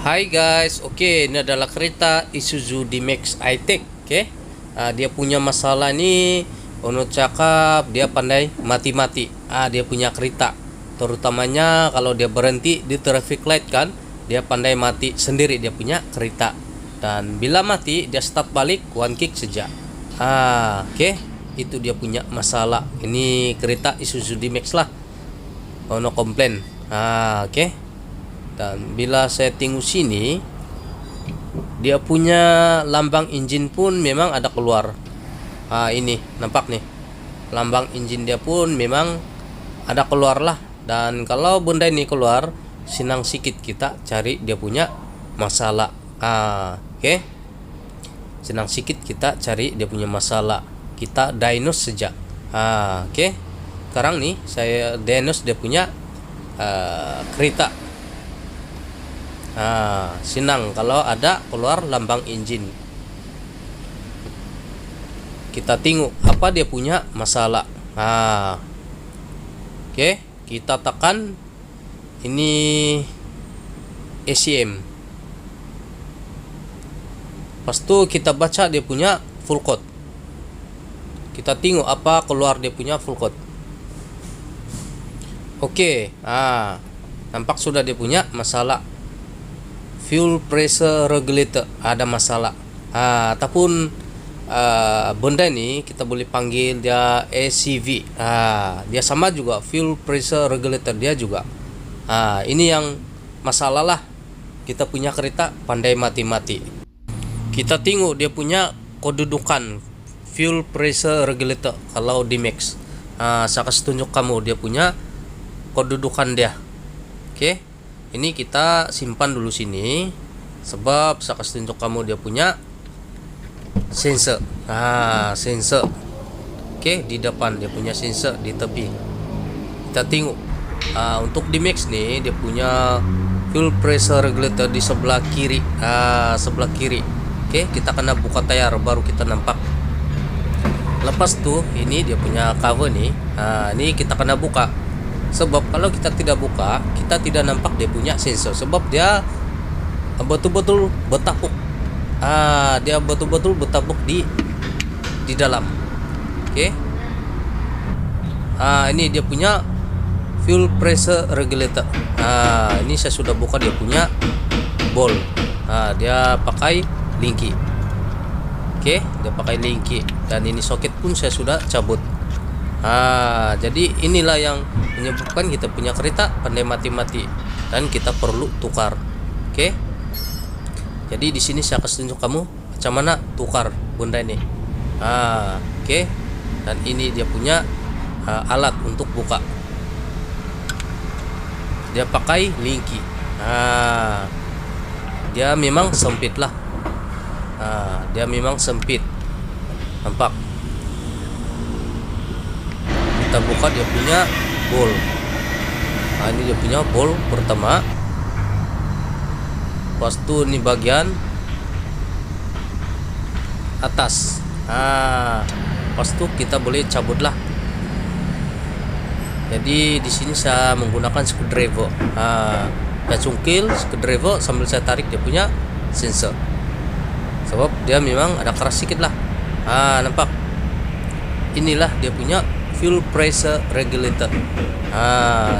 Hai guys, oke, ini adalah kereta Isuzu D-Max I-Tech. Oke, dia punya masalah nih. Ono cakap dia pandai mati-mati. Dia punya kereta, terutamanya kalau dia berhenti di traffic light kan, dia pandai mati sendiri. Dia punya kereta, dan bila mati dia start balik one kick saja. Oke, itu dia punya masalah. Ini kereta Isuzu D-Max lah. Ono komplain. Oke. Dan bila saya tengok sini, dia punya lambang engine pun memang ada keluar. Ini nampak nih, lambang engine dia pun memang ada keluar lah. Dan kalau benda ini keluar, senang sikit kita cari dia punya masalah. Oke. Senang sikit kita cari dia punya masalah. Kita diagnose saja. Oke. Sekarang nih saya diagnose dia punya kereta. Senang kalau ada keluar lambang engine. Kita tengok apa dia punya masalah. Oke, kita tekan ini ECM. Pas itu kita baca dia punya full code. Kita tengok apa keluar dia punya full code. Oke, nampak sudah dia punya masalah. Fuel pressure regulator ada masalah. Ataupun benda ini kita boleh panggil dia ACV. Dia sama juga, fuel pressure regulator dia juga. Ini yang masalah lah. Kita punya kereta pandai mati-mati. Kita tengok dia punya kedudukan fuel pressure regulator kalau D-Max. Saya kasih tunjuk kamu dia punya kedudukan dia. Oke. Ini kita simpan dulu sini, sebab saya kasih tunjuk kamu dia punya sensor. Sensor. Oke, di depan dia punya sensor di tepi. Kita tengok. Untuk D-Max nih dia punya fuel pressure regulator di sebelah kiri. Sebelah kiri. Oke, kita kena buka tayar baru kita nampak. Lepas tuh ini dia punya cover nih. Ini kita kena buka. Sebab kalau kita tidak buka, kita tidak nampak dia punya sensor. Sebab dia betul-betul bertapuk. Dia betul-betul bertapuk di dalam. Oke. Ini dia punya fuel pressure regulator. Ini saya sudah buka dia punya bol. Dia pakai linki. Oke, dia pakai linki. Dan ini soket pun saya sudah cabut. Jadi inilah yang menyebabkan kita punya kereta pandai mati-mati dan kita perlu tukar. Oke. Jadi di sini saya kasih tunjuk kamu macam mana tukar benda ini. Oke. Dan ini dia punya alat untuk buka. Dia pakai linki. Dia memang sempit lah. Dia memang sempit. Nampak? Kita buka dia punya bol. Ini dia punya bol pertama. Pas itu ini bagian atas. Pas itu kita boleh cabut lah. Jadi di sini saya menggunakan screwdriver. Saya cungkil screwdriver sambil saya tarik dia punya sensor. Sebab dia memang ada keras sedikit lah. Nampak? Inilah dia punya fuel pressure regulator.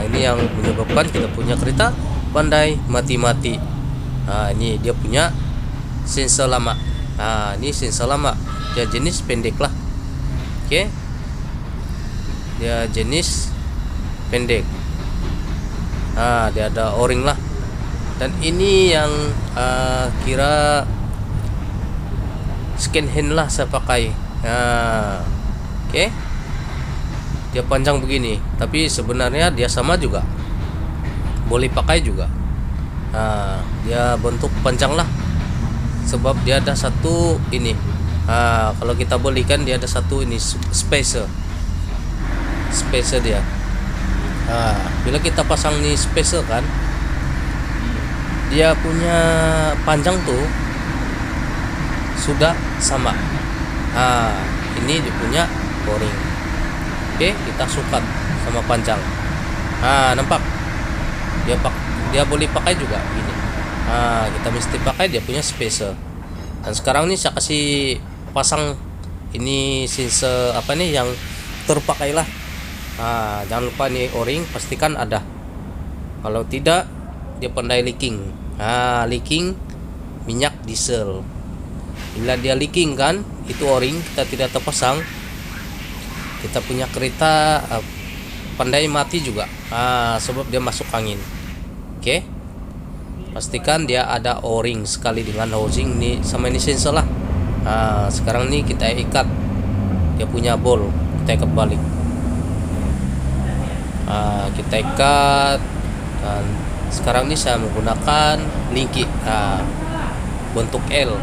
Ini yang menyebabkan kita punya kereta pandai mati-mati. Ini dia punya sensor lama. Ini sensor lama. Dia jenis pendek lah. Oke. Dia jenis pendek. Dia ada o-ring lah. Dan ini yang kira second hand lah saya pakai. Oke. Dia panjang begini, tapi sebenarnya dia sama juga, boleh pakai juga. Dia bentuk panjang lah, sebab dia ada satu ini. Kalau kita belikan dia ada satu ini spacer dia. Bila kita pasang nih spacer kan, dia punya panjang tuh sudah sama. Ini dia punya o-ring. Oke, kita sukat sama panjang. Nampak? Dia boleh pakai juga ini. Kita mesti pakai dia punya spacer. Dan sekarang nih saya kasih pasang ini sensor apa nih yang terpakai lah. Jangan lupa nih o-ring pastikan ada. Kalau tidak dia pandai leaking. Leaking minyak diesel. Bila dia leaking kan, itu o-ring kita tidak terpasang, kita punya kereta pandai mati juga. Sebab dia masuk angin. Oke. Pastikan dia ada o-ring sekali dengan housing nih sama ini sensor lah. Sekarang nih kita ikat dia punya bol, kita ikat balik. Kita ikat, dan sekarang ini saya menggunakan linki bentuk L,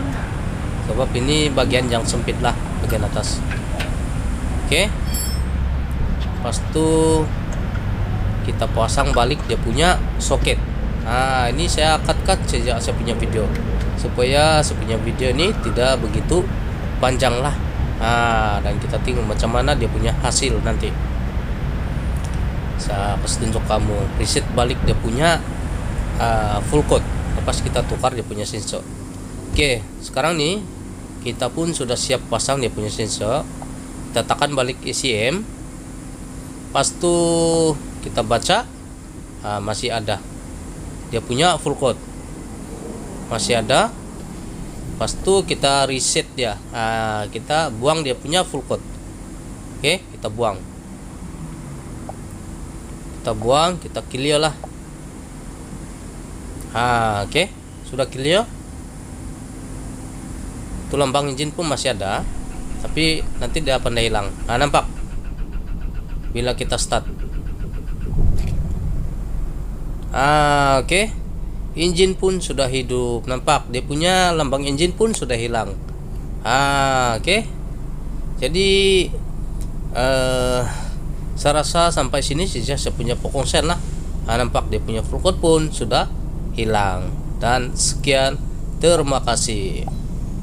sebab ini bagian yang sempit lah, bagian atas. Oke, pas itu kita pasang balik dia punya soket. Ini saya cut sejak saya punya video, supaya saya punya video ini tidak begitu panjang lah. Dan kita tengok macam mana dia punya hasil nanti. Saya kasih tunjuk kamu reset balik dia punya full code lepas kita tukar dia punya sensor. Oke, sekarang nih kita pun sudah siap pasang dia punya sensor. Kita tekan balik ECM, pas tuh kita baca masih ada dia punya full code, masih ada. Pas tuh kita reset dia, kita buang dia punya full code. Oke, kita buang, kita clear lah. Oke, sudah clear. Itu lambang engine pun masih ada, tapi nanti dia pandai hilang. Nampak bila kita start. Oke, engine pun sudah hidup. Nampak dia punya lambang engine pun sudah hilang. Oke. Jadi saya rasa sampai sini saja saya punya pokongsen lah. Nampak dia punya full code pun sudah hilang. Dan sekian, terima kasih.